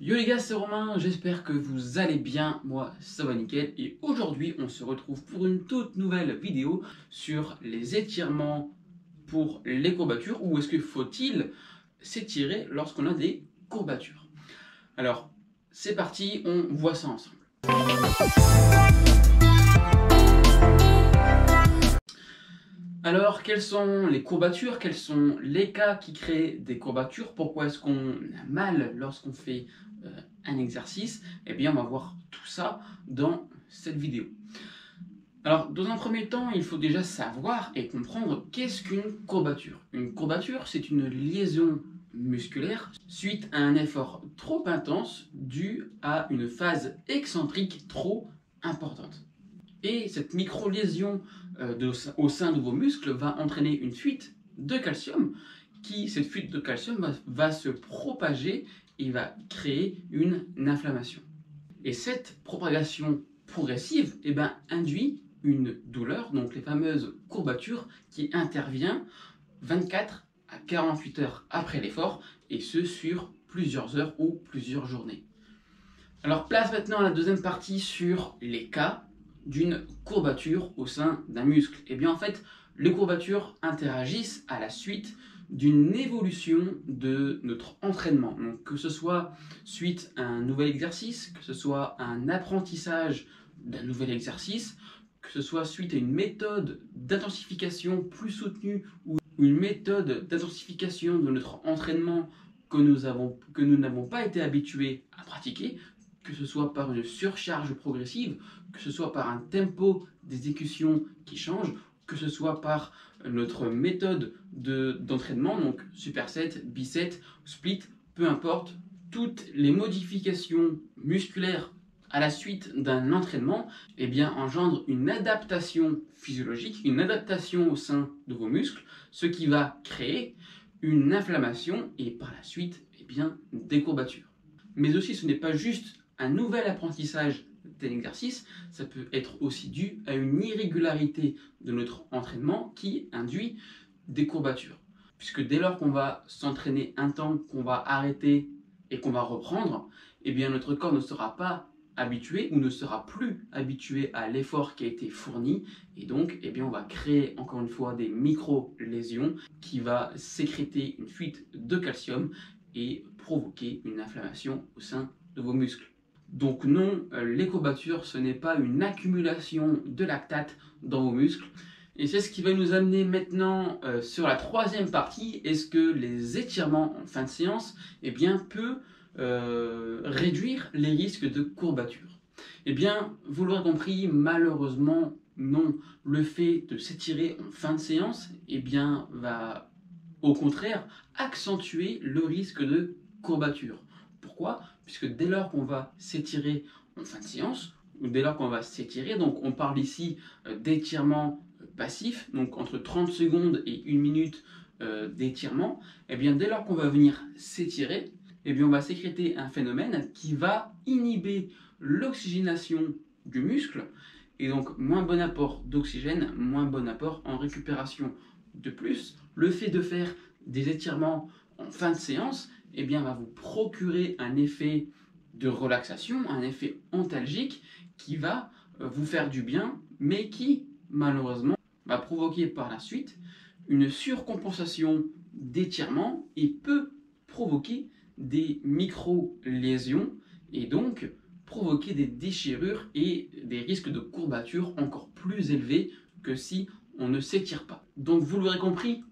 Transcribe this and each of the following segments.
Yo les gars, c'est Romain, j'espère que vous allez bien, moi ça va nickel et aujourd'hui on se retrouve pour une toute nouvelle vidéo sur les étirements pour les courbatures ou est-ce que faut-il s'étirer lorsqu'on a des courbatures. Alors c'est parti, on voit ça ensemble. Alors, quelles sont les courbatures? Quels sont les cas qui créent des courbatures? Pourquoi est-ce qu'on a mal lorsqu'on fait un exercice? Eh bien, on va voir tout ça dans cette vidéo. Alors, dans un premier temps, il faut déjà savoir et comprendre qu'est-ce qu'une courbature. Une courbature, c'est une liaison musculaire suite à un effort trop intense dû à une phase excentrique trop importante. Et cette micro-lésion au sein de vos muscles va entraîner une fuite de calcium cette fuite de calcium va se propager et va créer une inflammation. Et cette propagation progressive induit une douleur, donc les fameuses courbatures, qui intervient 24 à 48 heures après l'effort, et ce sur plusieurs heures ou plusieurs journées. Alors place maintenant à la deuxième partie sur les cas d'une courbature au sein d'un muscle. Et bien en fait, les courbatures interagissent à la suite d'une évolution de notre entraînement. Donc que ce soit suite à un nouvel exercice, que ce soit un apprentissage d'un nouvel exercice, que ce soit suite à une méthode d'intensification plus soutenue ou une méthode d'intensification de notre entraînement que nous n'avons pas été habitués à pratiquer, que ce soit par une surcharge progressive, que ce soit par un tempo d'exécution qui change, que ce soit par notre méthode d'entraînement, donc superset, biset, split, peu importe, toutes les modifications musculaires à la suite d'un entraînement engendrent une adaptation physiologique, une adaptation au sein de vos muscles, ce qui va créer une inflammation et par la suite des courbatures. Mais aussi ce n'est pas juste un nouvel apprentissage d'un exercice, ça peut être aussi dû à une irrégularité de notre entraînement qui induit des courbatures. Puisque dès lors qu'on va s'entraîner un temps, qu'on va arrêter et qu'on va reprendre, notre corps ne sera pas habitué ou ne sera plus habitué à l'effort qui a été fourni et donc on va créer encore une fois des micro-lésions qui va sécréter une fuite de calcium et provoquer une inflammation au sein de vos muscles. Donc non, les courbatures, ce n'est pas une accumulation de lactate dans vos muscles. Et c'est ce qui va nous amener maintenant sur la troisième partie. Est-ce que les étirements en fin de séance peut réduire les risques de courbatures? Vous l'aurez compris, malheureusement, non. Le fait de s'étirer en fin de séance va au contraire accentuer le risque de courbature. Pourquoi? Puisque dès lors qu'on va s'étirer en fin de séance, ou dès lors qu'on va s'étirer, donc on parle ici d'étirement passif, donc entre 30 secondes et 1 minute d'étirement, dès lors qu'on va venir s'étirer, on va sécréter un phénomène qui va inhiber l'oxygénation du muscle, et donc moins bon apport d'oxygène, moins bon apport en récupération. De plus, le fait de faire des étirements en fin de séance va vous procurer un effet de relaxation, un effet antalgique qui va vous faire du bien, mais qui malheureusement va provoquer par la suite une surcompensation d'étirement et peut provoquer des micro-lésions et donc provoquer des déchirures et des risques de courbatures encore plus élevés que si on ne s'étire pas. Donc vous l'aurez compris,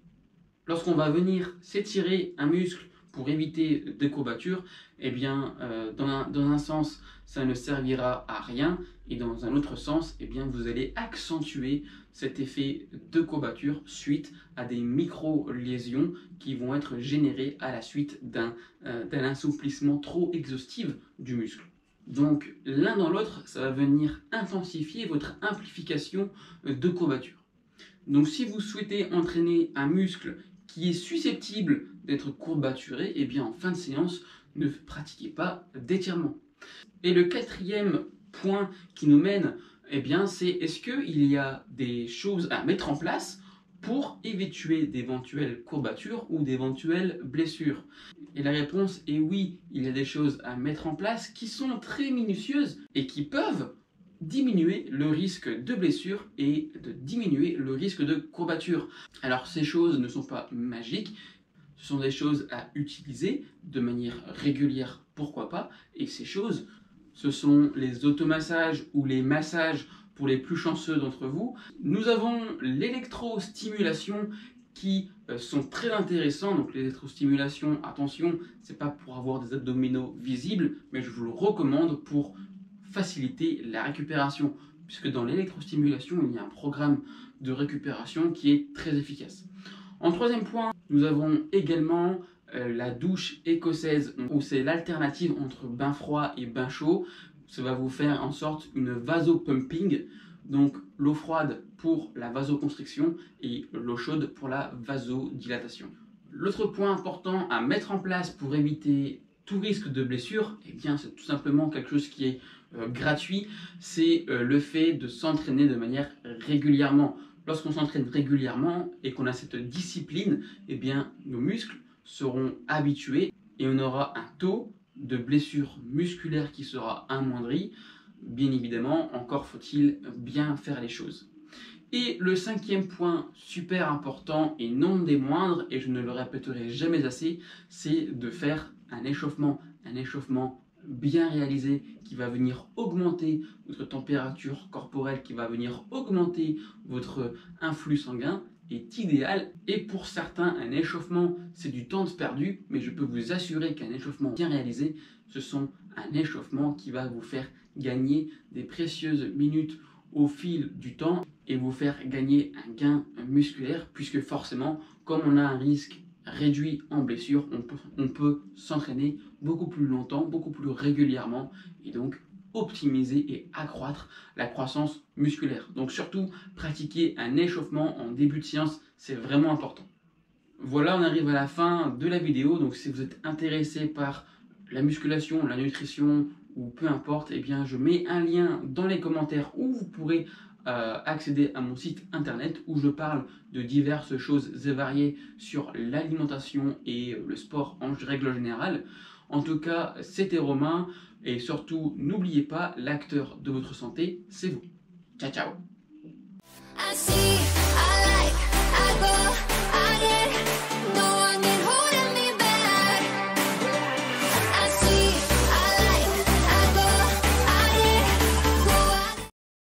lorsqu'on va venir s'étirer un muscle pour éviter des courbatures, dans un sens, ça ne servira à rien, et dans un autre sens, vous allez accentuer cet effet de courbature suite à des micro-lésions qui vont être générées à la suite d'un assouplissement trop exhaustif du muscle. Donc, l'un dans l'autre, ça va venir intensifier votre amplification de courbature. Donc, si vous souhaitez entraîner un muscle qui est susceptible d'être courbaturé, en fin de séance, ne pratiquez pas d'étirement. Et le quatrième point qui nous mène, c'est est-ce qu'il y a des choses à mettre en place pour éviter d'éventuelles courbatures ou d'éventuelles blessures? Et la réponse est oui, il y a des choses à mettre en place qui sont très minutieuses et qui peuvent diminuer le risque de blessure et de diminuer le risque de courbature. Alors ces choses ne sont pas magiques, ce sont des choses à utiliser de manière régulière, pourquoi pas, et ces choses, ce sont les automassages ou les massages pour les plus chanceux d'entre vous. Nous avons l'électrostimulation qui sont très intéressants. Donc l'électrostimulation, attention, c'est pas pour avoir des abdominaux visibles, mais je vous le recommande pour faciliter la récupération, puisque dans l'électrostimulation, il y a un programme de récupération qui est très efficace. En troisième point, nous avons également la douche écossaise, où c'est l'alternative entre bain froid et bain chaud. Ça va vous faire en sorte une vasopumping, donc l'eau froide pour la vasoconstriction et l'eau chaude pour la vasodilatation. L'autre point important à mettre en place pour éviter tout risque de blessure, eh bien c'est tout simplement quelque chose qui est gratuit, c'est le fait de s'entraîner de manière régulièrement. Lorsqu'on s'entraîne régulièrement et qu'on a cette discipline, eh bien nos muscles seront habitués et on aura un taux de blessure musculaire qui sera amoindri. Bien évidemment, encore faut-il bien faire les choses. Et le cinquième point super important et non des moindres, et je ne le répéterai jamais assez, c'est de faire un échauffement bien réalisé qui va venir augmenter votre température corporelle, qui va venir augmenter votre influx sanguin est idéal. Et pour certains, un échauffement, c'est du temps perdu, mais je peux vous assurer qu'un échauffement bien réalisé, ce sont un échauffement qui va vous faire gagner des précieuses minutes au fil du temps et vous faire gagner un gain musculaire, puisque forcément, comme on a un risque réduit en blessure, on peut s'entraîner beaucoup plus longtemps, beaucoup plus régulièrement, et donc optimiser et accroître la croissance musculaire. Donc surtout, pratiquer un échauffement en début de séance, c'est vraiment important. Voilà, on arrive à la fin de la vidéo. Donc si vous êtes intéressé par la musculation, la nutrition ou peu importe, eh bien je mets un lien dans les commentaires où vous pourrez accéder à mon site internet où je parle de diverses choses et variées sur l'alimentation et le sport en règle générale. En tout cas, c'était Romain et surtout, n'oubliez pas, l'acteur de votre santé, c'est vous. Ciao, ciao!